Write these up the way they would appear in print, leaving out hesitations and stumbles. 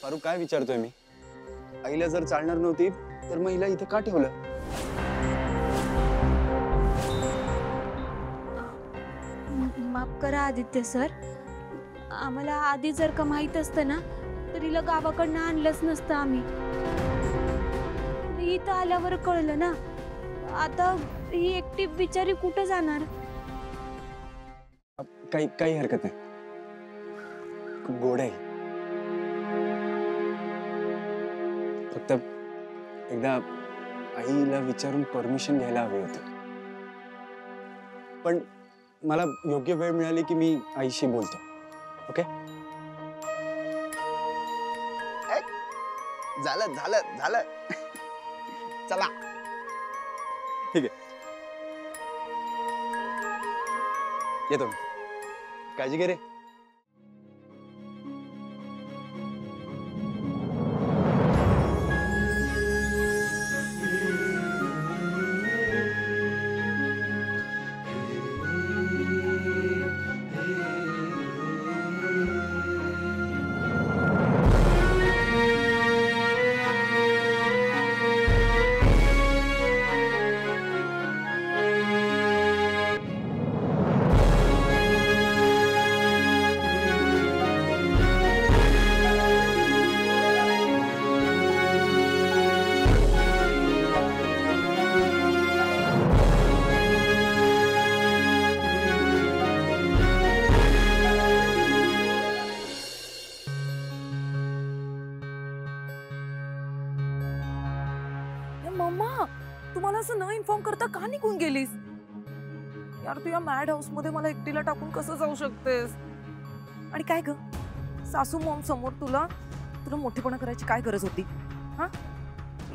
पारू काय विचारतोय मी? आईला जर चालणार नव्हती तर मग हिला इथे का ठेवलं? माफ करा आदित्य सर, आम्हाला आधी जर का माहित असतं ना तर हिला गावाकडनं आणलंच नसतं आम्ही. इथं आल्यावर कळलं ना. आता ही एकटी बिचारी कुठं जाणार? काही काही हरकत नाही, खूप गोड आहे. फक्त एकदा आईला विचारून परमिशन घ्यायला हवी होती. पण मला योग्य वेळ मिळाली की मी आईशी बोलतो. ओके? झालं झालं झालं. चला ठीक आहे, येतो मी. काळजी घे रे. मम्मा, तुम्हाला असं न इन्फॉर्म करता का निघून गेलीस? यार तू या मॅड हाऊस मध्ये मला एकटीला टाकून कसं जाऊ शकतेस? आणि काय ग, सासू मॉम समोर तुला मोठेपणा करायची काय गरज होती? हा,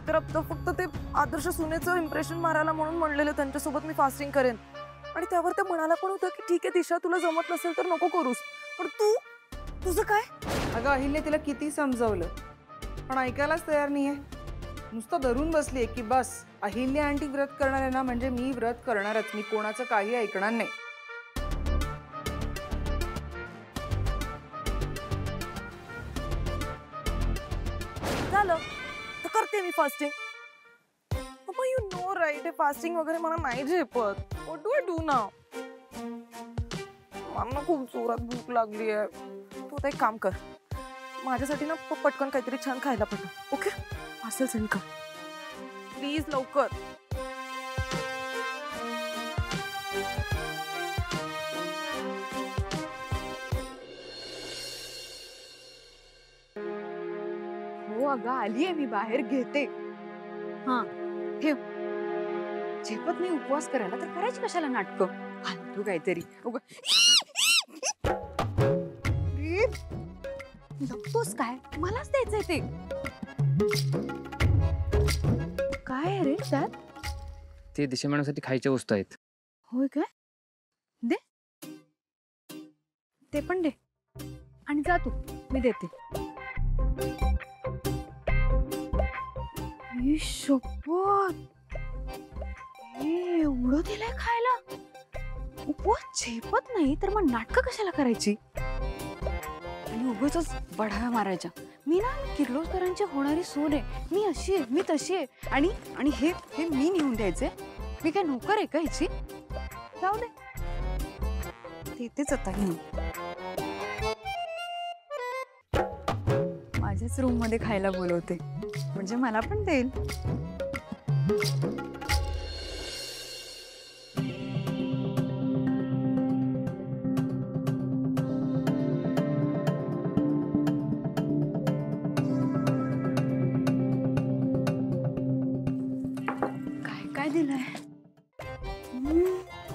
तर आता फक्त ते आदर्श सुनेचं इम्प्रेशन मारायला म्हणून म्हणलेलं त्यांच्यासोबत मी फास्टिंग करेन. आणि त्यावर ते म्हणाला पण होतं की ठीक आहे दिशा, तुला जमत नसेल तर नको करूस. पण तुझं काय? अगं अहिल्या तिला किती समजवलं पण ऐकायलाच तयार नाहीये. नुसतं धरून बसलीये की बस अहिल्या आंटी व्रत करणार आहे ना म्हणजे मी व्रत करणारच, मी कोणाचं काही ऐकणार नाही. झालं तर करते मी फास्टिंग. पप्पा यू नो राईट, हे फास्टिंग वगैरे मला नाही झेपत. What do I do now? मला खूप जोरात भूक लागली आहे. तू आता एक काम कर, माझ्यासाठी ना पटकन काहीतरी छान खायला पाठव. ओके, पार्सल सेंड कर प्लीज, लवकर. हो अगं आलीये मी, बाहेर घेते. हा ठेव. झेपत नाही उपवास करायला तर करायची कशाला नाटकं? फालतू काहीतरी. बघतोस काय, मलाच द्यायचंय ते. काय आहे रे त्यात? ते दिशा मॅडमसाठी खायच्या वस्तू आहेत. होय काय? दे, ते पण दे. आणि जा तू, मी देते. शपथ, एवढं दिलंय खायला. उपवास झेपत नाही तर मग नाटकं कशाला करायची आणि उगाचच बढाव्या मारायच्या. मी ना किर्लोस्करांची होणारी सून आहे. मी अशी आहे, मी तशी आहे. आणि आणि हे मी नेऊन द्यायचे? मी काय नोकर आहे का हिची? जाऊ दे, देतेच आता घेऊन. माझ्याच रूम मध्ये खायला बोलवते म्हणजे मला पण देईल. काय दिलंय?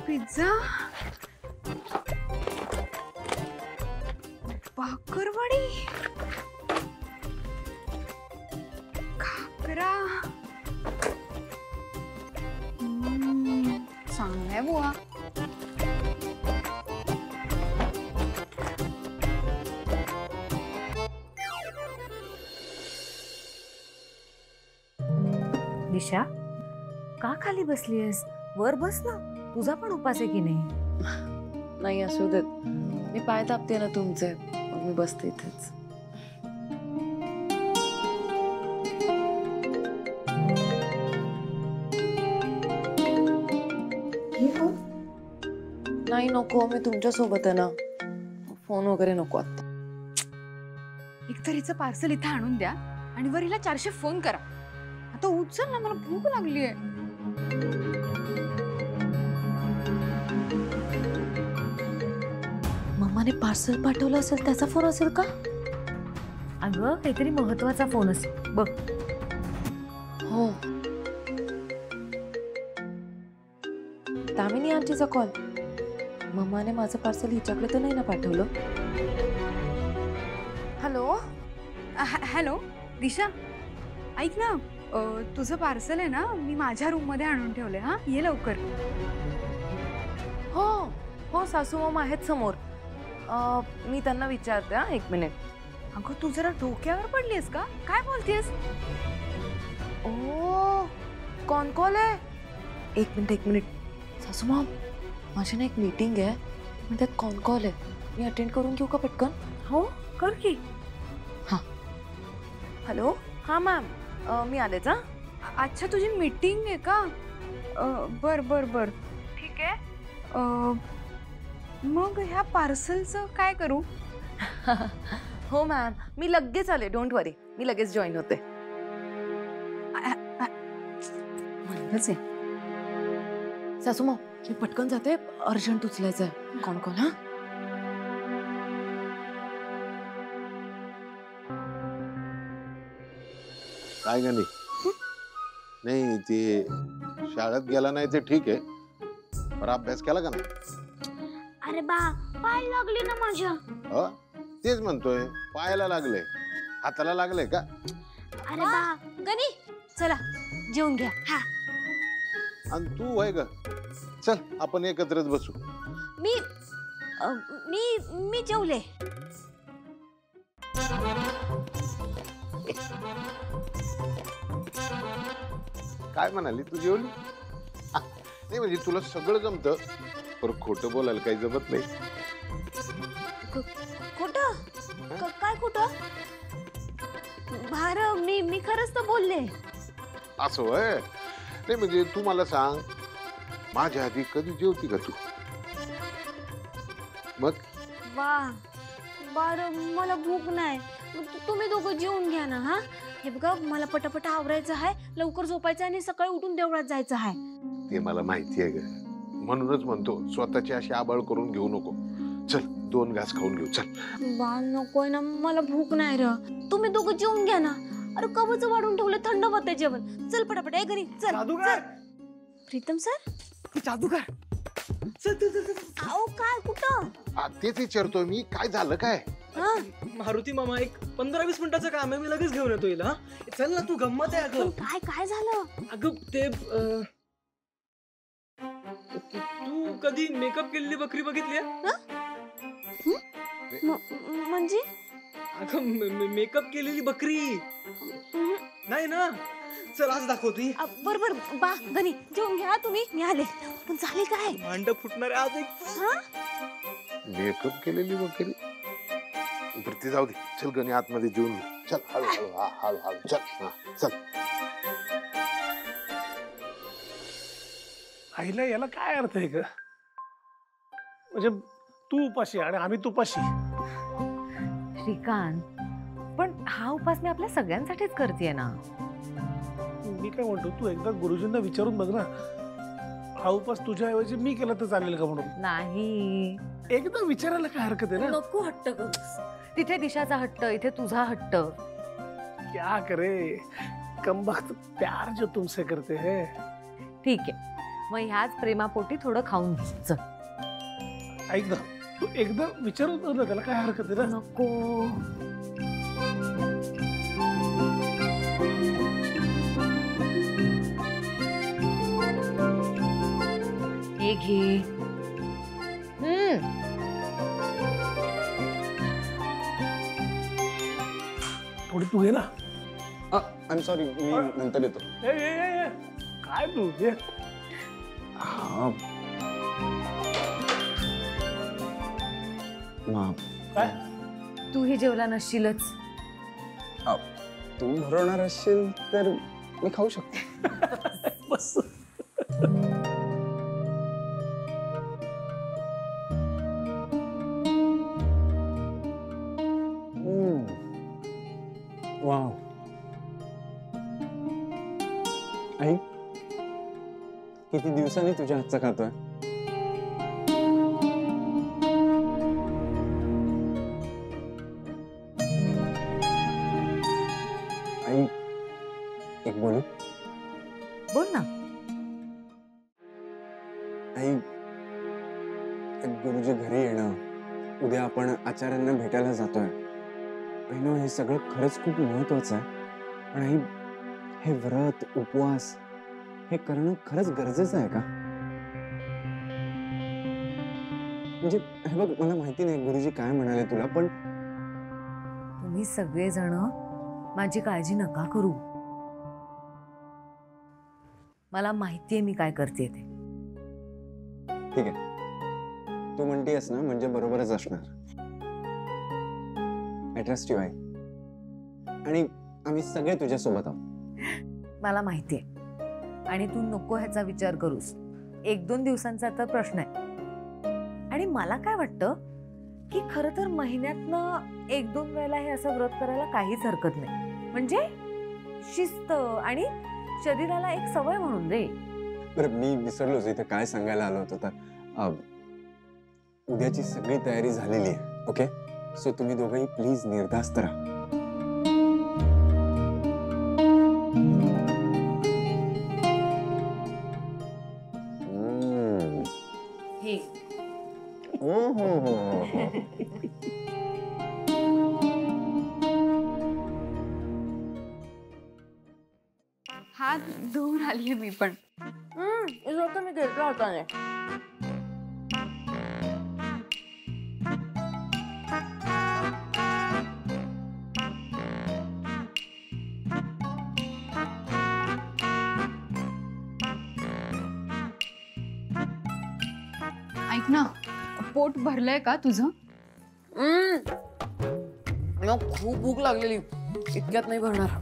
पिझ्झा, भाकरवडी, खाकरा. चांगलंय बुवा. दिशा, का खाली बसलीयस? वर बस ना, तुझा पण उपास आहे की नाही? नाही असू देत, मी पाय तापते ना तुमचे, मग मी बसते इथेच. नाही नको, मी तुमच्या सोबत आहे ना. फोन वगैरे नको आता. एकतर हिचं पार्सल इथे आणून द्या आणि वर हिला 400 फोन करा. आता उचल ना, मला भूक लागली आहे. मम्माने पार्सल पाठवलं असेल त्याचा फोन असेल का? अगं काहीतरी महत्वाचा फोन असेल बघ. हो, दामिनी आंटीचा कॉल. मम्माने माझं पार्सल हिच्याकडे तर नाही ना पाठवलं? हॅलो. हॅलो दिशा, ऐक ना, तुझं पार्सल आहे ना, मी माझ्या रूम मध्ये आणून ठेवलंय. हा, ये लवकर. हो हो, सासू मॉम आहेत समोर. मी त्यांना विचारते. हा, 1 मिनिट. अगं तू जरा डोक्यावर पडलीस का? काय बोलतेस? ओ, कॉन कॉल आहे? 1 मिनिट 1 मिनिट. सासू मॉम, माझी ना एक मीटिंग आहे, पण त्यात कॉन कॉल आहे. मी अटेंड करून घेऊ का पटकन? हो कर की. हॅलो. हां मॅम, मी आलेच. हा. अच्छा, तुझी मीटिंग आहे का? बर बर बर, ठीक आहे. मग ह्या पार्सलचं काय करू? हो मॅम, मी लगेच आले. डोंट वरी, मी लगेच जॉईन होते. म्हणलंच आहे. सासू मॉम, मी पटकन जाते. अर्जंट उचलायचं आहे कॉन कॉल. हा. काय गाणी नाही, ते शाळेत गेला नाही ते ठीक आहे, पण अभ्यास केला का नाही? अरे बा, पाय लागली ना माझ्या. हो, तेच म्हणतोय, पायाला लागले, हाताला लागले का? अरे बा, गणी चला जेवून घ्या. हा, आणि तू होय ग, चल आपण एकत्रच बसू. मी मी मी जेवले. काय म्हणाली तू जेवली? नाही म्हणजे तुला सगळं जमतं, पण खोटं बोलायला काही जमत नाही. खोटं? काय खोटं? भार, मी खरंच तर बोलले. असं होय? नाही म्हणजे तू मला सांग, माझ्या आधी कधी जेवती का तू? मग वा, बार मला भूक नाही. तुम्ही दोघं जेवून घ्या ना. हा, हे बघा, मला पटापट आवरायचं आहे, लवकर झोपायचं आणि सकाळी उठून देवळात जायचं आहे. ते मला माहिती आहे ग, म्हणूनच म्हणतो स्वतःची अशी आबाळ करून घेऊ नको. चल 2 घास खाऊन घेऊ. चल. बा नकोय ना, मला भूक नाही र. तुम्ही दोघं जेवून घ्या ना. अरे कवच वाढून ठेवलं, थंड होतंय जेवण. चल पटापट. आहे घरी. चल चल. प्रीतम सर, जादूगार, आओ काय कुठं? तेच विचारतोय मी, काय झालं काय? हा, मारुती मामा, एक 15-20 मिनिटाचं काम आहे, मी लगेच घेऊन येतो हिला. हा? चल ना, तू गंमत आहे. अगं पण काय झालं? अगं ते तू कधी मेकअप केलेली बकरी बघितली म्हणजे? अगं मेकअप केलेली बकरी नाही ना? चल आज दाखवती. बर बर बा, गणी जेवून घ्या तुम्ही, मी आले. पण झाले काय? भांड फुटणार आहे आज एक. मेकअप केलेली बकरी? ती जाऊ दे. चल गणी, आतमध्ये जेवून घे. चल हळूहळू. हा, हळूहळू. चल. हा, चल. आईला याला काय अर्थ आहे ग? म्हणजे तू उपाशी आणि आम्ही तुपाशी. श्रीकांत, पण हा उपास मी आपल्या सगळ्यांसाठीच करतेय ना. मी काय म्हणतो, तू एकदा गुरुजींना विचारून बघ ना, हा उपास तुझ्याऐवजी मी केला तर चालेल का म्हणून. नाही, एकदा विचारायला काय हरकत आहे ना. नको हट्ट कर. तिथे दिशाचा हट्ट, इथे तुझा हट्ट. क्या करे, कमबख्त प्यार जो तुमसे करते हैं. ठीक आहे, मग ह्याच प्रेमापोटी थोडं खाऊन घे. चल. ऐक ना, तू एकदा विचारून बघ ना, त्याला काय हरकत आहे ना. नको. हे घे. थोडी तू घे ना. आय एम सॉरी, मी नंतर येतो. काय तू घे. हा, काय तू हे जेवला नसशीलच. तू भरवणार असशील तर मी खाऊ शकतो. बस. वाव. आई, किती दिवसांनी तुझ्या हातचा खातोय. आई, एक बोलू. बोल ना. आई, गुरुजी घरी येणं, उद्या आपण आचार्यांना भेटायला जातोय. आई, हे सगळं खरंच खूप महत्वाचं आहे. पण आई, हे व्रत उपवास हे करणं खरंच गरजेचं आहे का? म्हणजे हे बघ, मला माहिती नाही गुरुजी काय म्हणाले तुला, पण तुम्ही सगळेजण माझी काळजी नका करू. मला माहितीये मी काय करते ते. ठीक आहे, तू म्हणतेस ना म्हणजे बरोबरच असणार. आय ट्रस्ट यू आई. आणि आम्ही सगळे तुझ्या सोबत आहोत. मला माहितीये, आणि तू नको ह्याचा विचार करूस. 1-2 दिवसांचा तर प्रश्न आहे. आणि मला काय वाटतं की खरं तर महिन्यातनं 1-2 वेळेला हे असं व्रत करायला काहीच हरकत नाही. म्हणजे शिस्त आणि शरीराला एक सवय म्हणून रे. बरं, मी विसरलोच इथे काय सांगायला आलो होतो. तर उद्याची सगळी तयारी झालेली आहे. ओके, सो तुम्ही दोघंही प्लीज निर्धास्त राहा. हे हो हो हो हो. हात धुवून आलीये मी पण. मी घेतला होता नाही. ऐक ना, पोट भरलंय का तुझं? खूप भूक लागलेली, इतक्यात नाही भरणार.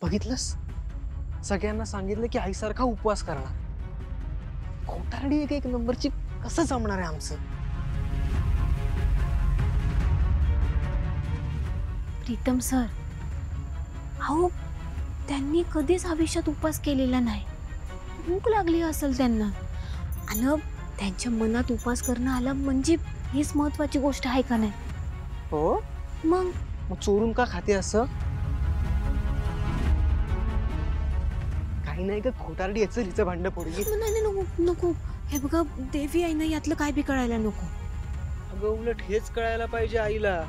बघितलंस, सगळ्यांना सांगितलं की आईसारखा उपवास करणार. खोटारडी एक नंबरची. कसं जमणार आहे आमचं? प्रीतम सर, अहो त्यांनी कधीच आयुष्यात उपवास केलेला नाही. भूक लागली असेल त्यांना, आणि त्यांच्या मनात उपवास करणं आलं म्हणजे हीच महत्वाची गोष्ट आहे का नाही? हो, मग चोरून का खाते असं? काही नाही का खोटारडी, याचं हिचं भांडण पडली. नाही नको नको. हे बघा, देवी आहे ना, यातलं काय बी कळायला नको. अगं उलट हेच कळायला पाहिजे आईला.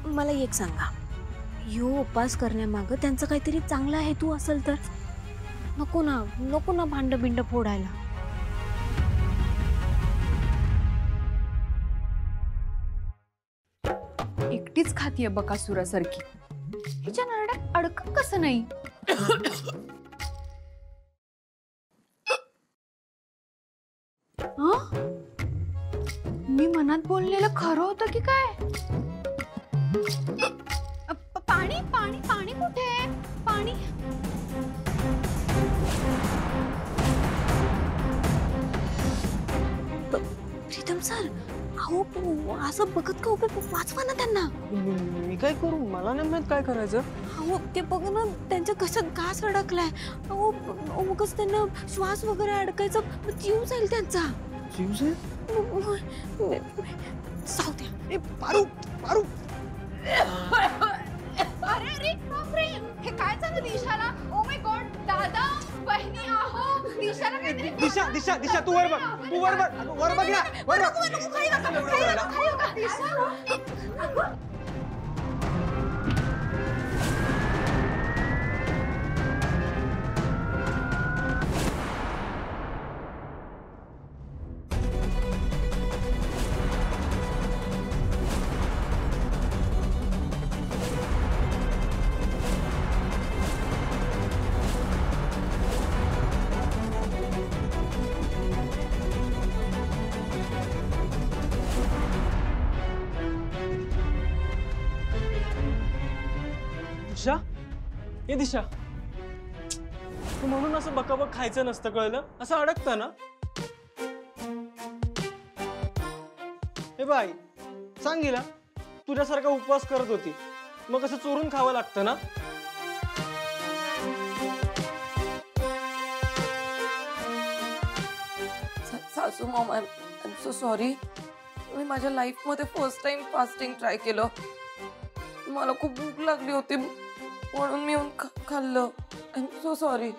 मला एक सांगा, ह्यो उपवास करण्यामागं त्यांचा काहीतरी चांगला हेतू असेल तर? नको ना भांड बिंड फोडायला. एकटीच खातीये बकासुरासारखी. हिच्या नारड्यात अडकत कसं नाही? मी मनात बोललेलं खरं होतं की काय? पाणी पाणी पाणी कुठे? पाणी. प्रीतम सर, अहो असं बघत का उभे वाचवा ना त्यांना. मी काय करू? मला नाही माहित काय करायचं. अहो ते बघ ना, त्यांच्या कशात घास अडकलाय. अहो उगाच त्यांना श्वास वगैरे अडकायचा, जीव जाईल त्यांचा. जीव जाईल? जाऊ द्या. पारू पारू. अरे अरे बापरे, हे काय झालं दिशाला? ओ माय गॉड, दादा बहिणी आहो. दिशाला काहीतरी. दिशा दिशा दिशा, तू वर बघ, तू वर बघ, वर बघ ना, वर बघ. दिशा, हे दिशा, तू म्हणून असं बकाबक खायचं नसतं, कळलं? असं अडकतं ना. हे बाई सांग हिला, तुझ्यासारखा उपवास करत होती मग असं चोरून खावं लागतं ना? सासू mom, I am so sorry. मी माझ्या लाईफमध्ये फर्स्ट टाइम फास्टिंग ट्राय केलं. मला खूप भूक लागली होती म्हणून मी येऊन खाल्लं. I am so sorry.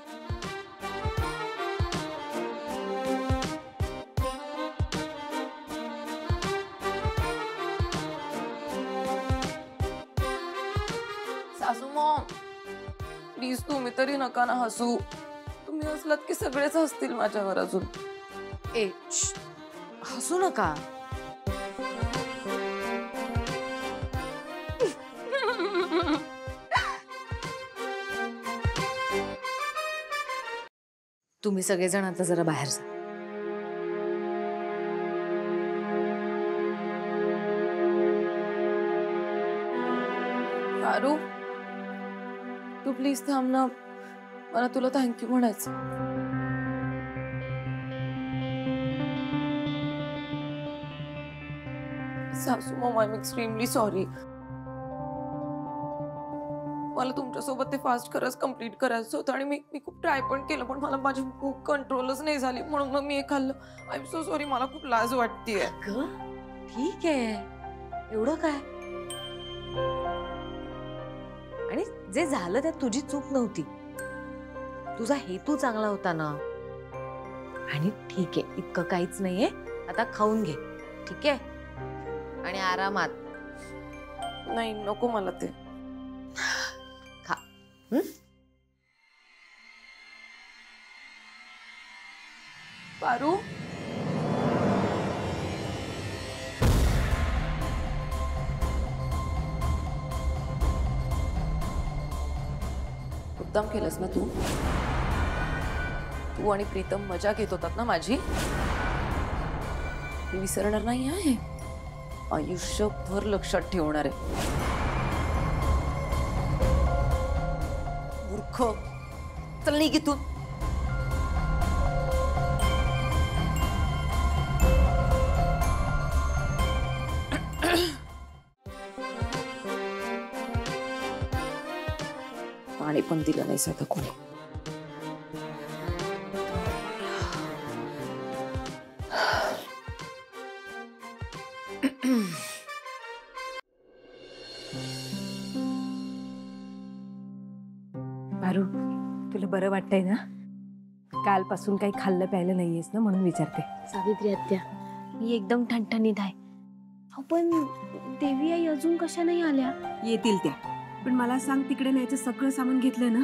सासू मॉम प्लीज तुम्ही तरी नका ना हसू. तुम्ही हसलात की सगळेच हसतील माझ्यावर अजून. ए हसू नका. तुम्ही सगळेजण आता जरा बाहेर जा. पारू तू प्लीज थांब ना, मला तुला थँक्यू म्हणायचं. सासू mom, I am extremely sorry. मला तुमच्यासोबत ते फास्ट खरंच कम्प्लीट करायचं होतं आणि मी खूप ट्राय पण केलं, पण मला माझी भूक कंट्रोलच नाही झाली म्हणून मग मी हे खाल्लं. I am so sorry. मला खूप लाज वाटतेय. ठीक आहे, एवढं काय. आणि जे झालं त्यात तुझी चूक नव्हती. तुझा हेतू चांगला होता ना. आणि ठीक आहे, इतकं काहीच नाहीये. आता खाऊन घे, ठीक आहे, आणि आरामात. नाही नको मला ते. खा. पारू मुद्दाम केलंस ना तू. तू आणि प्रीतम मजा घेत होतात ना माझी. मी विसरणार नाही आहे. आयुष्यभर लक्षात ठेवणार आहे. मूर्ख, चल निघ इथून. पाणी पण दिलं नाही साधं कोणी. पारू, तुला बरं वाटतंय ना? कालपासून काही खाल्लं प्यायलं नाहीयेस ना म्हणून विचारते. सावित्री आत्या, मी एकदम ठणठणीत आहे. पण देवी आई अजून कशा नाही आल्या? येतील त्या, पण मला सांग तिकडे न्यायचं सगळं सामान घेतलं ना?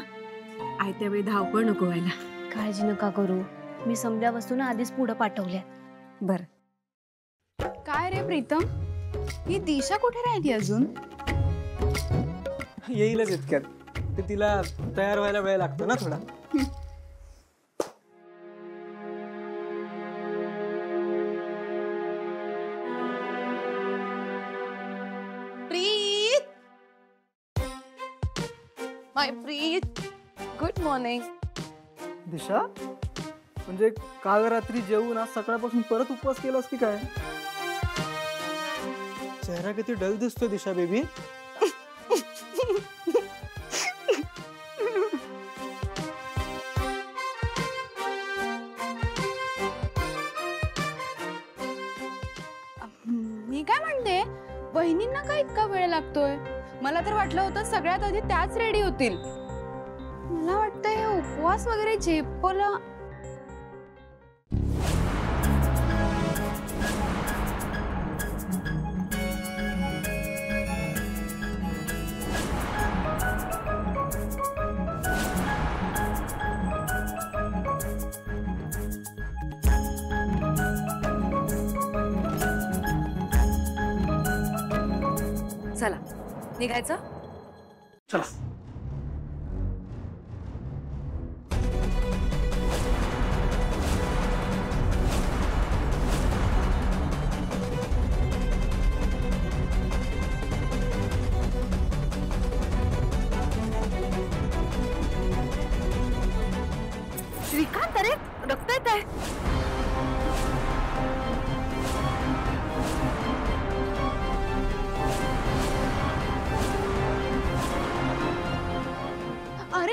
आयत्या वेळी धावपळ नको व्हायला. काळजी नका करू, मी समजा वस्तू ना आधीच पुढे पाठवल्या. बर. काय रे प्रीतम, ही दिशा कुठे राहिली अजून? येईलच इतक्यात. ते तिला तयार व्हायला वेळ लागतो ना थोडा. प्रीत, माय प्रीत, गुड मॉर्निंग. दिशा, म्हणजे काल रात्री जेवून आज सकाळपासून परत उपवास केलास की काय? चेहरा किती डल दिसतोय दिशा बेबी. मी काय म्हणते, बहिणींना काय इतका वेळ लागतोय? मला तर वाटलं होतं सगळ्यात आधी त्याच रेडी होतील. मला वाटतं हे उपवास वगैरे झेपलं. चला निघायचं. चला. श्रीकांत, अरे रक्त येत आहे.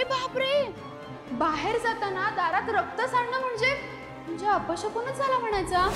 अरे बापरे, बाहेर जाताना दारात रक्त सांडणं म्हणजे अपशकुनच झाला म्हणायचा.